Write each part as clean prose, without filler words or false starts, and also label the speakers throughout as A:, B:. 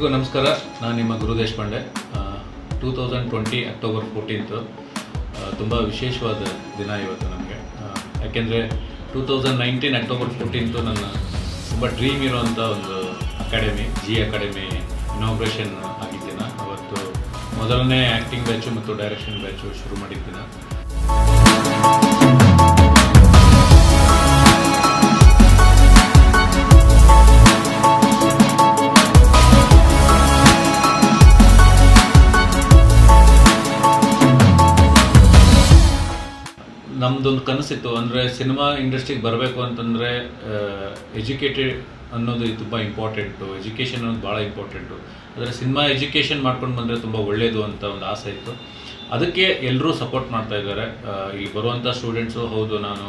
A: ಎಲ್ಲರಿಗೂ ನಮಸ್ಕಾರ. ನಾನು ನಿಮ್ಮ ಗುರು ದೇಶಪಾಂಡೆ. 2020 ಅಕ್ಟೋಬರ್ 14 ತುಂಬ ವಿಶೇಷವಾದ ದಿನ ಇವತ್ತು ನಮಗೆ. ಯಾಕೆಂದರೆ 2019 ಅಕ್ಟೋಬರ್ 14 ನನ್ನ ತುಂಬ ಡ್ರೀಮ್ ಇರುವಂಥ ಒಂದು ಅಕಾಡೆಮಿ, ಜಿ ಅಕಾಡೆಮಿ ಇನಾಗ್ರೇಷನ್ ಆಗಿದ್ದಿನ. ಅವತ್ತು ಮೊದಲನೇ ಆ್ಯಕ್ಟಿಂಗ್ ಬ್ಯಾಚು ಮತ್ತು ಡೈರೆಕ್ಷನ್ ಬ್ಯಾಚು ಶುರು ಮಾಡಿದ್ದಿನ. ನಮ್ಮದೊಂದು ಕನಸಿತ್ತು, ಅಂದರೆ ಸಿನಿಮಾ ಇಂಡಸ್ಟ್ರಿಗೆ ಬರಬೇಕು ಅಂತಂದರೆ ಎಜುಕೇಟೆಡ್ ಅನ್ನೋದು ತುಂಬ ಇಂಪಾರ್ಟೆಂಟು, ಎಜುಕೇಷನ್ ಅನ್ನೋದು ಭಾಳ ಇಂಪಾರ್ಟೆಂಟು. ಆದರೆ ಸಿನಿಮಾ ಎಜುಕೇಷನ್ ಮಾಡ್ಕೊಂಡು ಬಂದರೆ ತುಂಬ ಒಳ್ಳೆಯದು ಅಂತ ಒಂದು ಆಸೆ ಇತ್ತು. ಅದಕ್ಕೆ ಎಲ್ಲರೂ ಸಪೋರ್ಟ್ ಮಾಡ್ತಾ ಇದ್ದಾರೆ. ಇಲ್ಲಿ ಬರುವಂಥ ಸ್ಟೂಡೆಂಟ್ಸು, ಹೌದು ನಾನು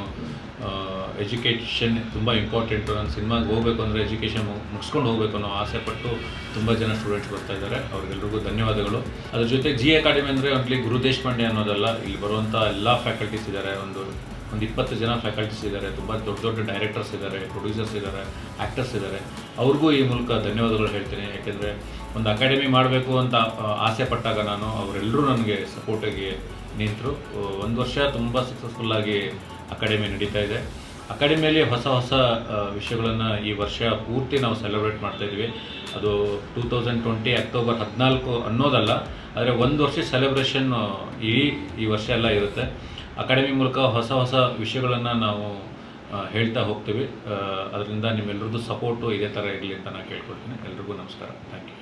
A: ಎಜುಕೇಷನ್ ತುಂಬ ಇಂಪಾರ್ಟೆಂಟು, ನಾನು ಸಿನಿಮಾಗೆ ಹೋಗಬೇಕು ಅಂದರೆ ಎಜುಕೇಷನ್ ಮುಗಿಸ್ಕೊಂಡು ಹೋಗಬೇಕು ಅನ್ನೋ ಆಸೆ ಪಟ್ಟು ತುಂಬ ಜನ ಸ್ಟೂಡೆಂಟ್ಸ್ ಬರ್ತಾ ಇದ್ದಾರೆ. ಅವ್ರಿಗೆಲ್ರಿಗೂ ಧನ್ಯವಾದಗಳು. ಅದ್ರ ಜೊತೆ ಜಿ ಅಕಾಡೆಮಿ ಅಂದರೆ ಓನ್ಲಿ ಗುರು ದೇಶಪಾಂಡೆ ಅನ್ನೋದಲ್ಲ, ಇಲ್ಲಿ ಬರುವಂಥ ಎಲ್ಲ ಫ್ಯಾಕಲ್ಟೀಸ್ ಇದ್ದಾರೆ. ಒಂದು 20 ಜನ ಫ್ಯಾಕಲ್ಟೀಸ್ ಇದ್ದಾರೆ. ತುಂಬ ದೊಡ್ಡ ದೊಡ್ಡ ಡೈರೆಕ್ಟರ್ಸ್ ಇದ್ದಾರೆ, ಪ್ರೊಡ್ಯೂಸರ್ಸ್ ಇದ್ದಾರೆ, ಆ್ಯಕ್ಟರ್ಸ್ ಇದ್ದಾರೆ. ಅವ್ರಿಗೂ ಈ ಮೂಲಕ ಧನ್ಯವಾದಗಳು ಹೇಳ್ತೀನಿ. ಯಾಕೆಂದರೆ ಒಂದು ಅಕಾಡೆಮಿ ಮಾಡಬೇಕು ಅಂತ ಆಸೆ ಪಟ್ಟಾಗ ಅವರೆಲ್ಲರೂ ನನಗೆ ಸಪೋರ್ಟಿಗೆ ನಿಂತರು. 1 ವರ್ಷ ತುಂಬ ಸಕ್ಸಸ್ಫುಲ್ಲಾಗಿ ಅಕಾಡೆಮಿ ನಡೀತಾ ಇದೆ. ಅಕಾಡೆಮಿಯಲ್ಲಿ ಹೊಸ ಹೊಸ ವಿಷಯಗಳನ್ನು ಈ ವರ್ಷ ಪೂರ್ತಿ ನಾವು ಸೆಲೆಬ್ರೇಟ್ ಮಾಡ್ತಾಯಿದ್ವಿ. ಅದು 2020 ಅಕ್ಟೋಬರ್ 14 ಅನ್ನೋದಲ್ಲ, ಆದರೆ 1 ವರ್ಷ ಸೆಲೆಬ್ರೇಷನ್ ಈ ವರ್ಷ ಎಲ್ಲ ಇರುತ್ತೆ. ಅಕಾಡೆಮಿ ಮೂಲಕ ಹೊಸ ಹೊಸ ವಿಷಯಗಳನ್ನು ನಾವು ಹೇಳ್ತಾ ಹೋಗ್ತೀವಿ. ಅದರಿಂದ ನಿಮ್ಮೆಲ್ಲರದ್ದು ಸಪೋರ್ಟು ಇದೇ ಥರ ಇರಲಿ ಅಂತ ನಾನು ಕೇಳ್ಕೊಳ್ತೀನಿ. ಎಲ್ರಿಗೂ ನಮಸ್ಕಾರ. Thank you.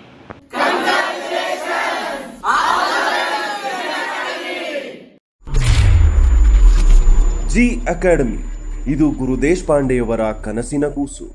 B: ಜಿ ಅಕಾಡೆಮಿ, ಇದು ಗುರು ದೇಶಪಾಂಡೆಯವರ ಕನಸಿನ ಕೂಸು.